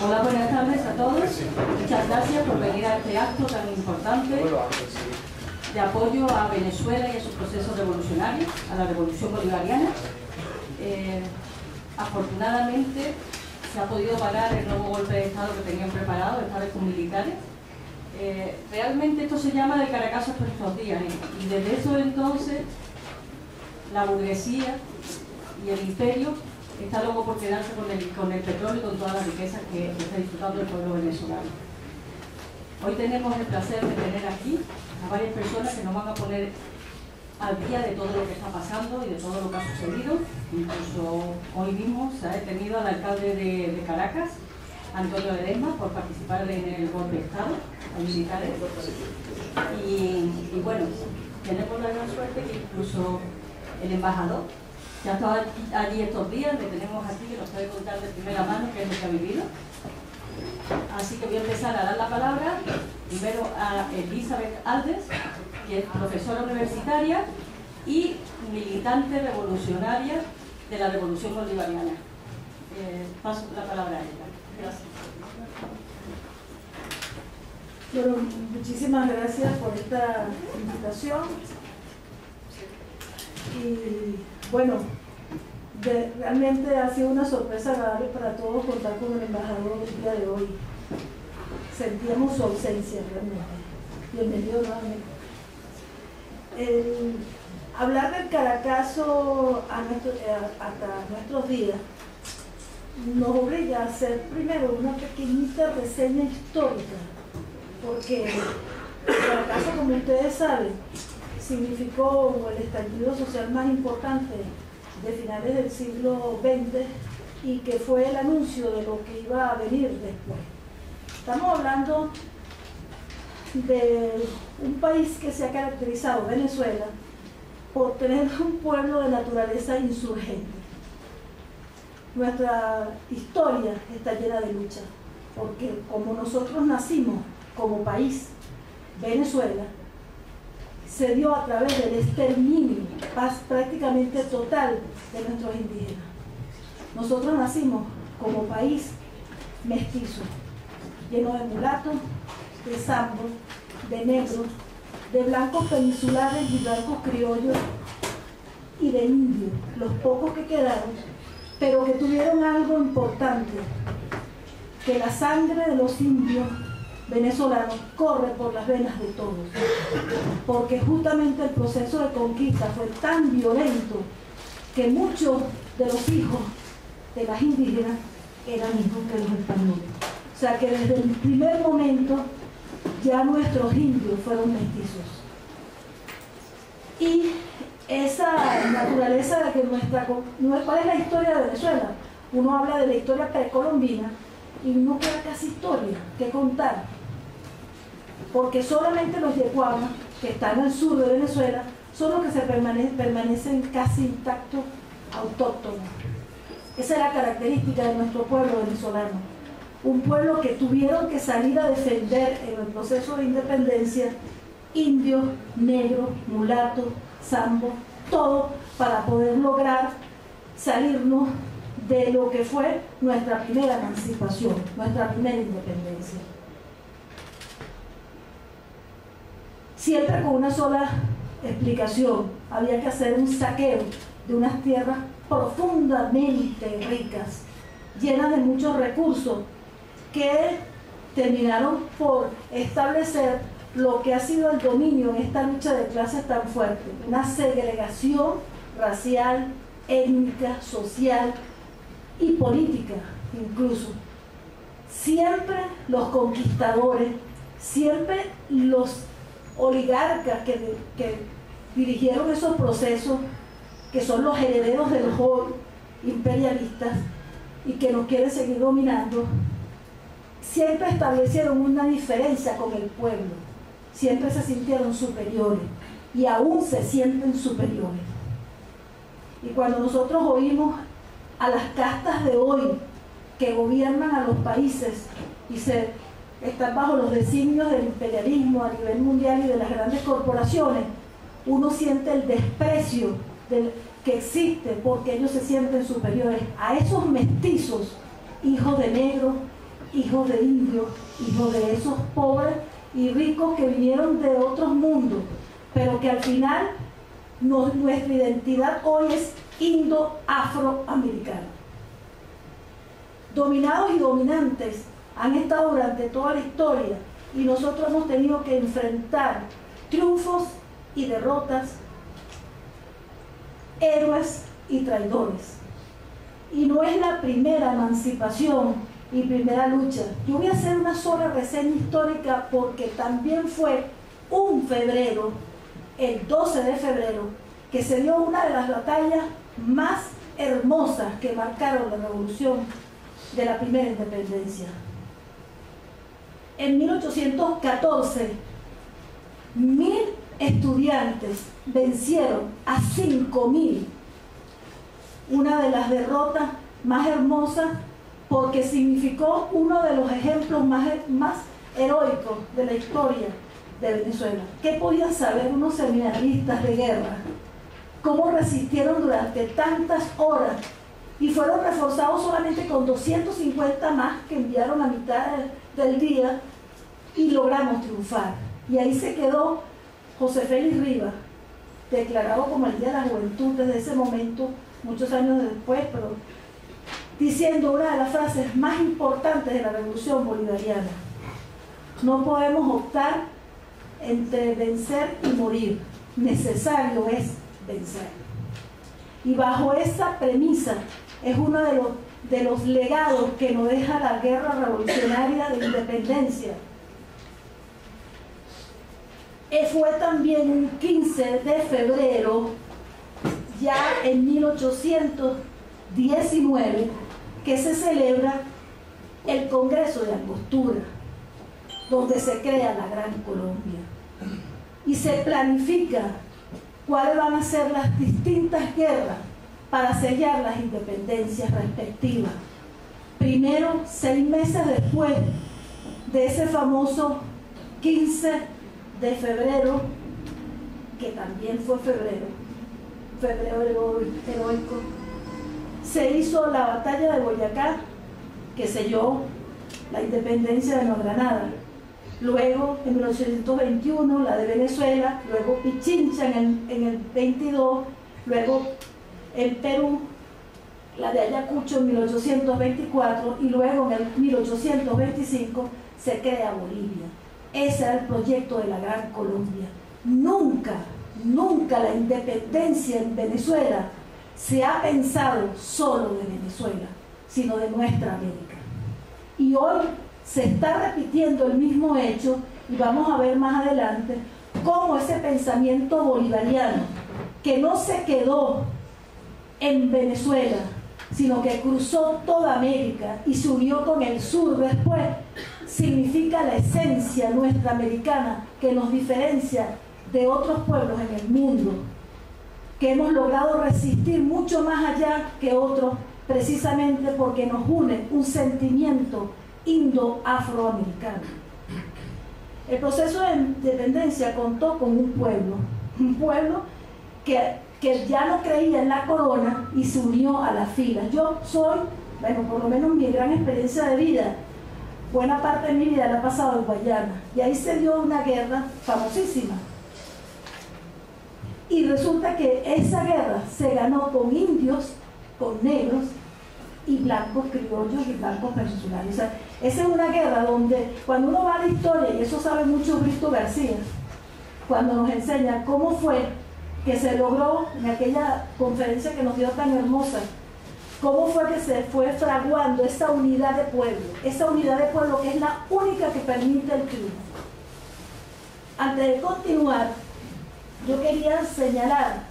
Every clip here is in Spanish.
Hola, buenas tardes a todos. Muchas gracias por venir a este acto tan importante de apoyo a Venezuela y a su proceso revolucionario, a la revolución bolivariana. Afortunadamente se ha podido parar el nuevo golpe de Estado que tenían preparado, esta vez con militares. Realmente esto se llama de Caracazo por estos días, y desde eso entonces la burguesía y el imperio está loco por quedarse con el petróleo y con todas las riquezas que está disfrutando el pueblo venezolano. Hoy tenemos el placer de tener aquí a varias personas que nos van a poner al día de todo lo que está pasando y de todo lo que ha sucedido. Incluso hoy mismo se ha detenido al alcalde de Caracas, Antonio Ledesma, por participar en el golpe de Estado a militares. Y bueno, tenemos la gran suerte que incluso el embajador ya estaba allí estos días, le tenemos aquí, que nos puede contar de primera mano qué es lo que ha vivido. Así que voy a empezar a dar la palabra primero a Elizabeth Alves, que es profesora universitaria y militante revolucionaria de la Revolución Bolivariana. Paso la palabra a ella. Gracias. Bueno, muchísimas gracias por esta invitación. Y bueno, realmente ha sido una sorpresa agradable para todos contar con el embajador el día de hoy. Sentíamos su ausencia realmente. Bienvenido nuevamente. Hablar del Caracazo hasta nuestros días nos obliga a hacer primero una pequeñita reseña histórica, porque el Caracazo, como ustedes saben, significó el estallido social más importante de finales del siglo XX y que fue el anuncio de lo que iba a venir después. Estamos hablando de un país que se ha caracterizado, Venezuela, por tener un pueblo de naturaleza insurgente. Nuestra historia está llena de lucha, porque como nosotros nacimos como país, Venezuela, se dio a través del exterminio prácticamente total de nuestros indígenas. Nosotros nacimos como país mestizo, lleno de mulatos, de zambos, de negros, de blancos peninsulares y blancos criollos y de indios, los pocos que quedaron, pero que tuvieron algo importante, que la sangre de los indios venezolanos corre por las venas de todos, porque justamente el proceso de conquista fue tan violento que muchos de los hijos de las indígenas eran hijos de los españoles. O sea que desde el primer momento ya nuestros indios fueron mestizos. Y esa naturaleza de que ¿cuál es la historia de Venezuela? Uno habla de la historia precolombina y no queda casi historia que contar, porque solamente los yeguamas que están al sur de Venezuela son los que permanecen casi intactos, autóctonos. Esa es la característica de nuestro pueblo venezolano, un pueblo que tuvieron que salir a defender en el proceso de independencia indios, negros, mulatos, zambos, todo para poder lograr salirnos de lo que fue nuestra primera emancipación, nuestra primera independencia. Siempre con una sola explicación: había que hacer un saqueo de unas tierras profundamente ricas, llenas de muchos recursos, que terminaron por establecer lo que ha sido el dominio en esta lucha de clases tan fuerte, una segregación racial, étnica, social y política incluso. Siempre los conquistadores, siempre los oligarcas que dirigieron esos procesos, que son los herederos de los imperialistas y que nos quieren seguir dominando, siempre establecieron una diferencia con el pueblo, siempre se sintieron superiores y aún se sienten superiores. Y cuando nosotros oímos a las castas de hoy que gobiernan a los países y están bajo los designios del imperialismo a nivel mundial y de las grandes corporaciones, uno siente el desprecio que existe porque ellos se sienten superiores a esos mestizos hijos de negros, hijos de indios, hijos de esos pobres y ricos que vinieron de otros mundos, pero que al final nuestra identidad hoy es indo-afroamericana. Dominados y dominantes han estado durante toda la historia y nosotros hemos tenido que enfrentar triunfos y derrotas, héroes y traidores. Y no es la primera emancipación y primera lucha. Yo voy a hacer una sola reseña histórica porque también fue un febrero, el 12 de febrero, que se dio una de las batallas más hermosas que marcaron la revolución de la primera independencia. En 1814, 1000 estudiantes vencieron a 5000. Una de las derrotas más hermosas porque significó uno de los ejemplos más heroicos de la historia de Venezuela. ¿Qué podían saber unos seminaristas de guerra? ¿Cómo resistieron durante tantas horas? Y fueron reforzados solamente con 250 más que enviaron a mitad del día y logramos triunfar. Y ahí se quedó José Félix Rivas, declarado como el Día de la Juventud desde ese momento, muchos años después, pero diciendo una de las frases más importantes de la revolución bolivariana: no podemos optar entre vencer y morir, necesario es vencer. Y bajo esa premisa es uno de los legados que nos deja la guerra revolucionaria de independencia. Fue también un 15 de febrero, ya en 1819, que se celebra el Congreso de Angostura, donde se crea la Gran Colombia. Y se planifica cuáles van a ser las distintas guerras para sellar las independencias respectivas. Primero, 6 meses después de ese famoso 15 de febrero, que también fue febrero heroico, se hizo la batalla de Boyacá, que selló la independencia de Nueva Granada. Luego, en 1821, la de Venezuela, luego Pichincha en el 22, luego el Perú, la de Ayacucho en 1824, y luego en el 1825 se crea Bolivia. Ese era el proyecto de la Gran Colombia. Nunca la independencia en Venezuela se ha pensado solo de Venezuela, sino de nuestra América. Y hoy se está repitiendo el mismo hecho, y vamos a ver más adelante cómo ese pensamiento bolivariano, que no se quedó en Venezuela, sino que cruzó toda América y se unió con el sur después, significa la esencia nuestra americana que nos diferencia de otros pueblos en el mundo, que hemos logrado resistir mucho más allá que otros, precisamente porque nos une un sentimiento indo-afroamericano. El proceso de independencia contó con un pueblo que ya no creía en la corona y se unió a las filas. Yo soy, bueno, por lo menos mi gran experiencia de vida, buena parte de mi vida la he pasado en Guayana, y ahí se dio una guerra famosísima. Y resulta que esa guerra se ganó con indios, con negros y blancos criollos y blancos venezolanos. O sea, esa es una guerra donde, cuando uno va a la historia, y eso sabe mucho Brito García, cuando nos enseña cómo fue que se logró en aquella conferencia que nos dio tan hermosa, cómo fue que se fue fraguando esa unidad de pueblo que es la única que permite el triunfo. Antes de continuar, yo quería señalar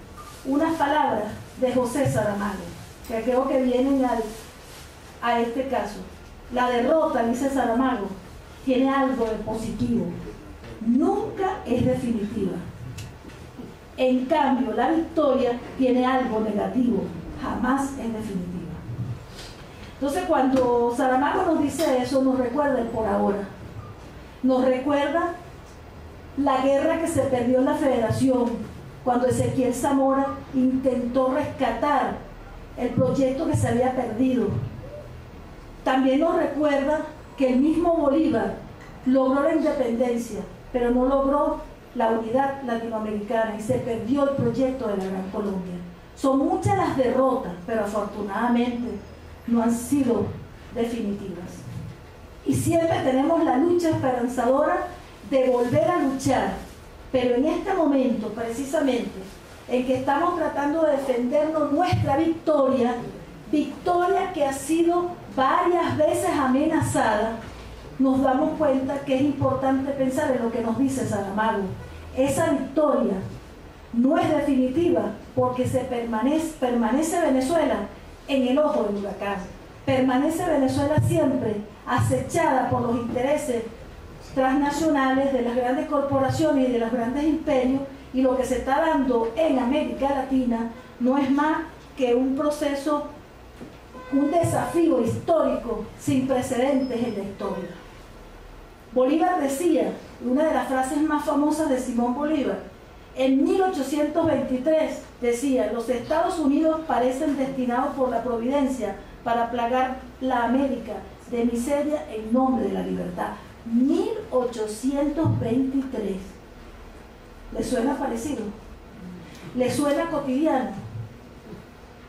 unas palabras de José Saramago, que creo que vienen a este caso. La derrota, dice Saramago, tiene algo de positivo. Nunca es definitiva. En cambio, la victoria tiene algo negativo. Jamás es definitiva. Entonces, cuando Saramago nos dice eso, nos recuerda el por ahora. Nos recuerda la guerra que se perdió en la Federación, cuando Ezequiel Zamora intentó rescatar el proyecto que se había perdido. también nos recuerda que el mismo Bolívar logró la independencia, pero no logró la unidad latinoamericana y se perdió el proyecto de la Gran Colombia. Son muchas las derrotas, pero afortunadamente no han sido definitivas. Y siempre tenemos la lucha esperanzadora de volver a luchar, pero en este momento, precisamente, en que estamos tratando de defendernos nuestra victoria, victoria que ha sido varias veces amenazada, nos damos cuenta que es importante pensar en lo que nos dice Saramago. Esa victoria no es definitiva porque permanece Venezuela en el ojo del huracán. Permanece Venezuela siempre acechada por los intereses transnacionales de las grandes corporaciones y de los grandes imperios, y lo que se está dando en América Latina no es más que un proceso, un desafío histórico sin precedentes en la historia. Bolívar decía, una de las frases más famosas de Simón Bolívar, en 1823 decía: los Estados Unidos parecen destinados por la providencia para plagar la América de miseria en nombre de la libertad. 1823. ¿Le suena parecido? ¿Le suena cotidiano?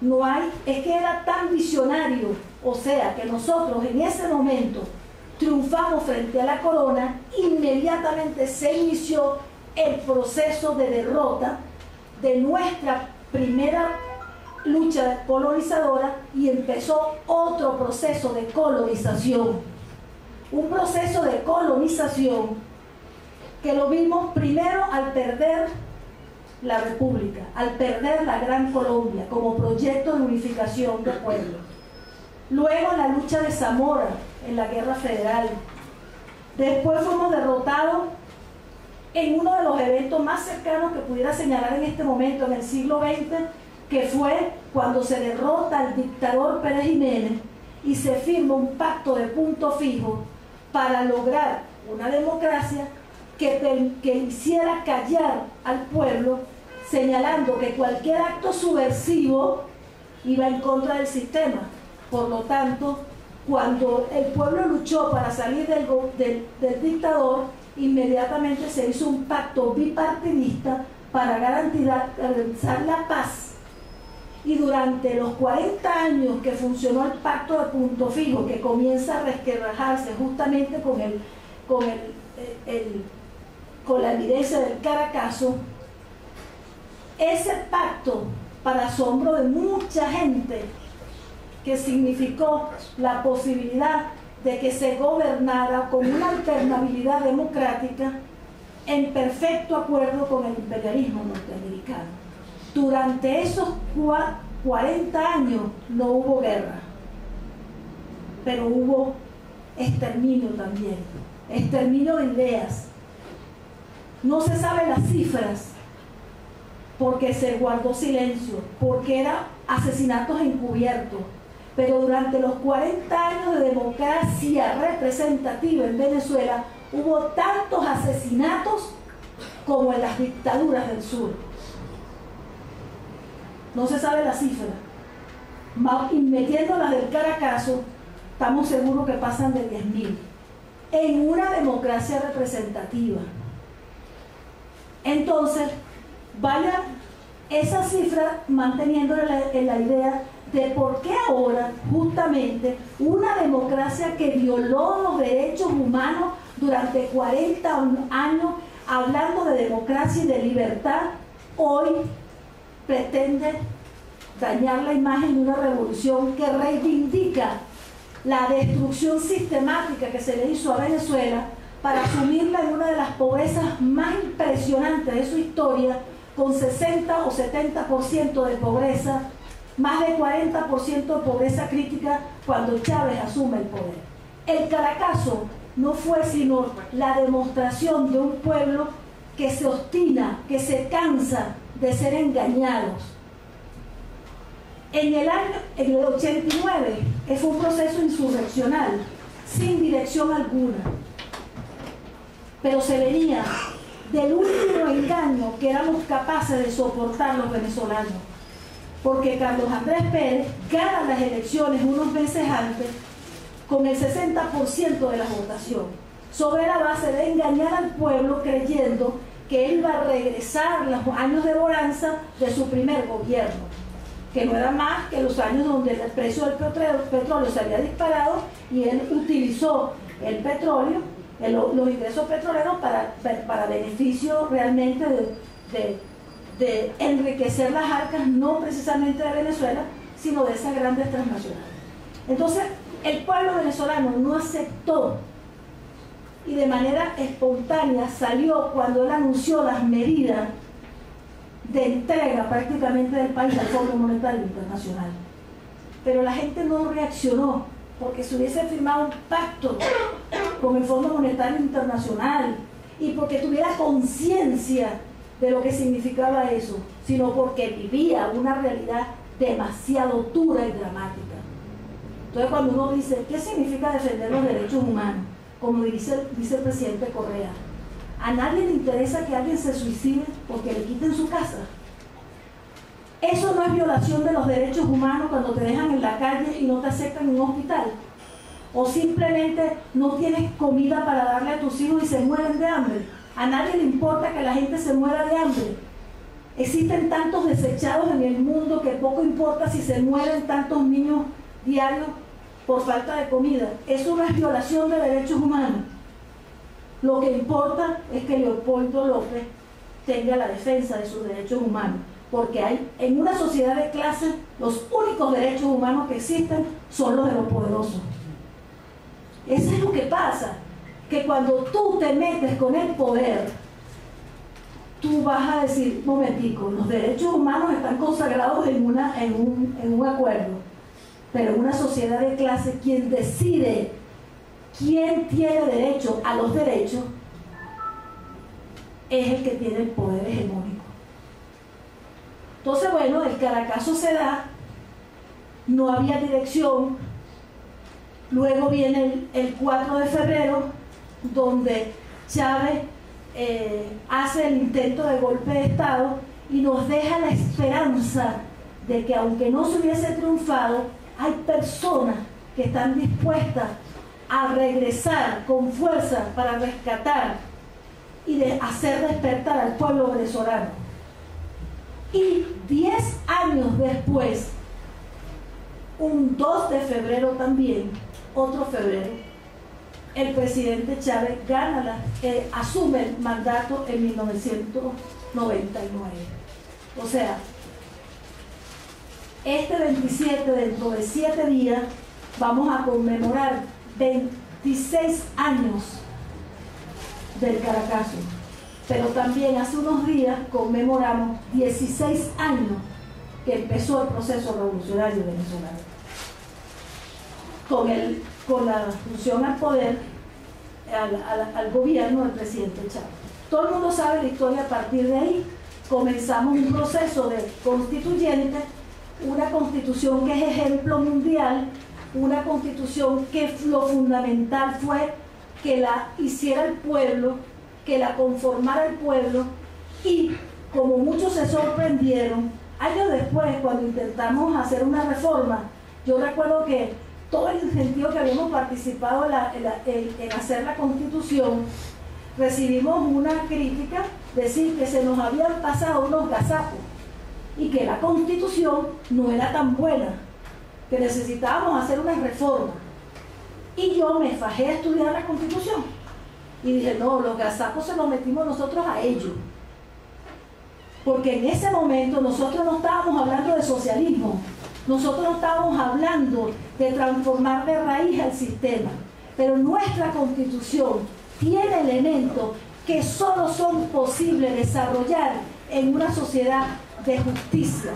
No hay, es que era tan visionario, o sea, que nosotros en ese momento triunfamos frente a la corona, inmediatamente se inició el proceso de derrota de nuestra primera lucha colonizadora y empezó otro proceso de colonización. Un proceso de colonización que lo vimos primero al perder la República, al perder la Gran Colombia como proyecto de unificación de pueblos. Luego la lucha de Zamora en la Guerra Federal. Después fuimos derrotados en uno de los eventos más cercanos que pudiera señalar en este momento, en el siglo XX, que fue cuando se derrota al dictador Pérez Jiménez y se firma un pacto de punto fijo para lograr una democracia que hiciera callar al pueblo, señalando que cualquier acto subversivo iba en contra del sistema. Por lo tanto, cuando el pueblo luchó para salir del dictador, inmediatamente se hizo un pacto bipartidista para garantizar la paz. Y durante los 40 años que funcionó el pacto de punto fijo, que comienza a resquebrajarse justamente con la evidencia del Caracazo, ese pacto, para asombro de mucha gente, que significó la posibilidad de que se gobernara con una alternabilidad democrática en perfecto acuerdo con el imperialismo norteamericano. Durante esos 40 años no hubo guerra, pero hubo exterminio también, exterminio de ideas. No se saben las cifras porque se guardó silencio, porque eran asesinatos encubiertos. Pero durante los 40 años de democracia representativa en Venezuela hubo tantos asesinatos como en las dictaduras del sur. No se sabe la cifra. Y metiendo las del Caracazo, estamos seguros que pasan de 10.000 en una democracia representativa. Entonces, vaya esa cifra manteniendo en la idea de por qué ahora justamente una democracia que violó los derechos humanos durante 40 años, hablando de democracia y de libertad, hoy pretende dañar la imagen de una revolución que reivindica la destrucción sistemática que se le hizo a Venezuela para sumirla en una de las pobrezas más impresionantes de su historia, con 60 o 70% de pobreza, más de 40% de pobreza crítica cuando Chávez asume el poder. El Caracazo no fue sino la demostración de un pueblo que se obstina, que se cansa de ser engañados. En el 89 fue un proceso insurreccional, sin dirección alguna, pero se venía del último engaño que éramos capaces de soportar los venezolanos, porque Carlos Andrés Pérez gana las elecciones unos meses antes con el 60% de la votación, sobre la base de engañar al pueblo creyendo que él iba a regresar los años de bonanza de su primer gobierno, que no era más que los años donde el precio del petróleo se había disparado y él utilizó el petróleo, los ingresos petroleros para beneficio realmente de enriquecer las arcas, no precisamente de Venezuela, sino de esas grandes transnacionales. Entonces, el pueblo venezolano no aceptó y de manera espontánea salió cuando él anunció las medidas de entrega prácticamente del país al Fondo Monetario Internacional. Pero la gente no reaccionó, porque si hubiese firmado un pacto con el Fondo Monetario Internacional y porque tuviera conciencia de lo que significaba eso, sino porque vivía una realidad demasiado dura y dramática. Entonces, cuando uno dice, ¿qué significa defender los derechos humanos? Como dice el presidente Correa, a nadie le interesa que alguien se suicide porque le quiten su casa. Eso no es violación de los derechos humanos cuando te dejan en la calle y no te aceptan en un hospital. O simplemente no tienes comida para darle a tus hijos y se mueren de hambre. A nadie le importa que la gente se muera de hambre. Existen tantos desechados en el mundo que poco importa si se mueren tantos niños diarios por falta de comida. Eso no es violación de derechos humanos. Lo que importa es que Leopoldo López tenga la defensa de sus derechos humanos, porque hay en una sociedad de clases los únicos derechos humanos que existen son los de los poderosos. Eso es lo que pasa, que cuando tú te metes con el poder, tú vas a decir, momentico, los derechos humanos están consagrados en un acuerdo, pero en una sociedad de clase, quien decide quién tiene derecho a los derechos es el que tiene el poder hegemónico. Entonces, bueno, el Caracazo se da, no había dirección. Luego viene el 4 de febrero, donde Chávez hace el intento de golpe de Estado y nos deja la esperanza de que aunque no se hubiese triunfado, hay personas que están dispuestas a regresar con fuerza para rescatar y de hacer despertar al pueblo venezolano. Y 10 años después, un 2 de febrero también, otro febrero, el presidente Chávez asume el mandato en 1999. O sea, este 27, dentro de 7 días, vamos a conmemorar 26 años del Caracazo. Pero también hace unos días conmemoramos 16 años que empezó el proceso revolucionario venezolano. Con la asunción al poder, al gobierno del presidente Chávez. Todo el mundo sabe la historia. A partir de ahí comenzamos un proceso de constituyente, una constitución que es ejemplo mundial, una constitución que lo fundamental fue que la hiciera el pueblo, que la conformara el pueblo, y como muchos se sorprendieron, años después, cuando intentamos hacer una reforma, yo recuerdo que todo el incentivo que habíamos participado en hacer la constitución, recibimos una crítica, decir que se nos habían pasado unos gazapos y que la constitución no era tan buena, que necesitábamos hacer una reforma. Y yo me fajé a estudiar la constitución y dije, no, los gazapos se los metimos nosotros a ellos, porque en ese momento nosotros no estábamos hablando de socialismo, nosotros no estábamos hablando de transformar de raíz al sistema, pero nuestra constitución tiene elementos que solo son posibles desarrollar en una sociedad de justicia,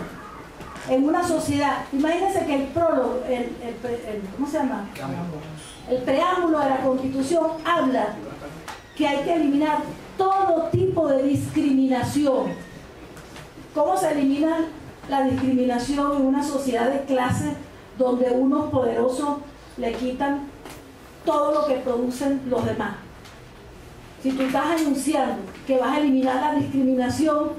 en una sociedad. Imagínense que el prólogo, ¿cómo se llama? El preámbulo de la Constitución habla que hay que eliminar todo tipo de discriminación. ¿Cómo se elimina la discriminación en una sociedad de clases donde unos poderosos le quitan todo lo que producen los demás? Si tú estás anunciando que vas a eliminar la discriminación,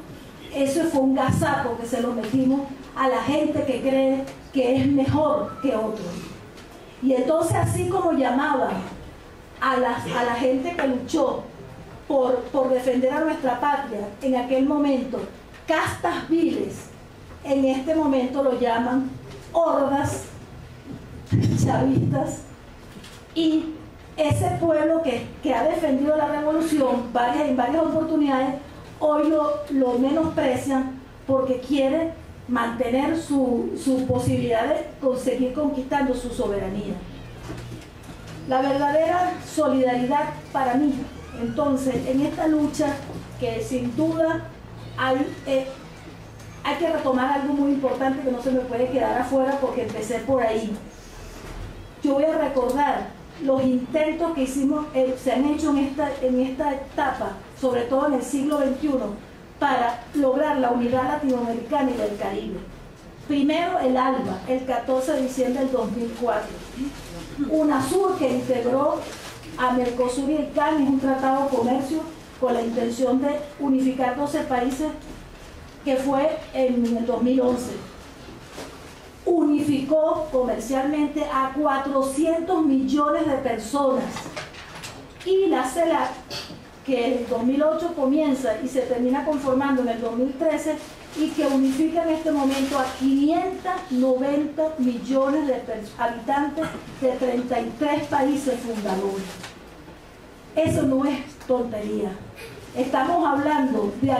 eso fue un gazapo que se lo metimos a la gente que cree que es mejor que otros. Y entonces, así como llamaban a la gente que luchó por defender a nuestra patria en aquel momento castas viles, en este momento lo llaman hordas chavistas, y ese pueblo que ha defendido la revolución en varias oportunidades, hoy lo menosprecian porque quiere mantener su posibilidad de seguir conquistando su soberanía. La verdadera solidaridad para mí, entonces, en esta lucha, que sin duda hay que retomar algo muy importante que no se me puede quedar afuera porque empecé por ahí. Yo voy a recordar los intentos que se han hecho en esta etapa, sobre todo en el siglo XXI, para lograr la unidad latinoamericana y del Caribe. Primero el ALBA, el 14 de diciembre del 2004. UNASUR, que integró a Mercosur y el CAN, es un tratado de comercio con la intención de unificar 12 países, que fue en el 2011. Unificó comercialmente a 400 millones de personas. Y la CELAC, que en el 2008 comienza y se termina conformando en el 2013, y que unifica en este momento a 590 millones de habitantes de 33 países fundadores. Eso no es tontería. Estamos hablando de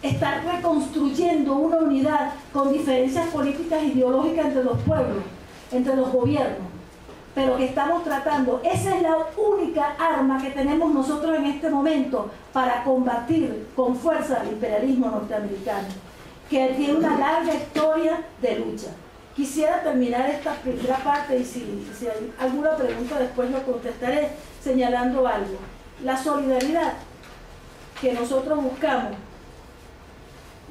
estar reconstruyendo una unidad con diferencias políticas e ideológicas entre los pueblos, entre los gobiernos, pero que estamos tratando. Esa es la única arma que tenemos nosotros en este momento para combatir con fuerza al imperialismo norteamericano, que tiene una larga historia de lucha. Quisiera terminar esta primera parte, y si hay alguna pregunta después lo contestaré señalando algo. La solidaridad que nosotros buscamos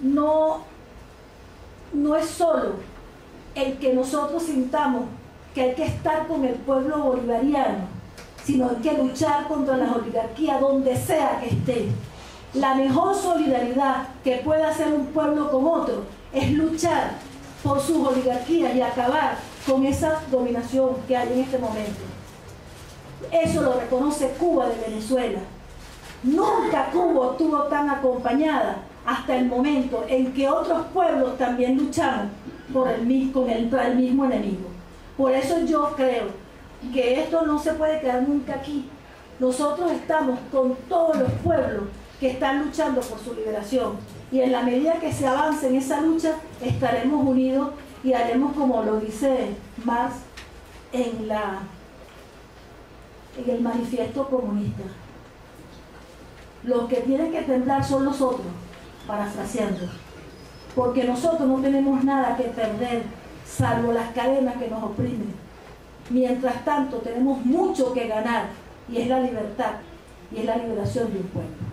no es solo el que nosotros sintamos que hay que estar con el pueblo bolivariano, sino hay que luchar contra las oligarquías donde sea que esté. La mejor solidaridad que puede hacer un pueblo con otro es luchar por sus oligarquías y acabar con esa dominación que hay en este momento. Eso lo reconoce Cuba de Venezuela. Nunca Cuba estuvo tan acompañada hasta el momento en que otros pueblos también luchamos contra el mismo enemigo. Por eso yo creo que esto no se puede quedar nunca aquí. Nosotros estamos con todos los pueblos que están luchando por su liberación, y en la medida que se avance en esa lucha estaremos unidos y haremos, como lo dice Marx en el manifiesto comunista: los que tienen que temblar son los otros, parafraseando, porque nosotros no tenemos nada que perder salvo las cadenas que nos oprimen. Mientras tanto tenemos mucho que ganar, y es la libertad y es la liberación de un pueblo.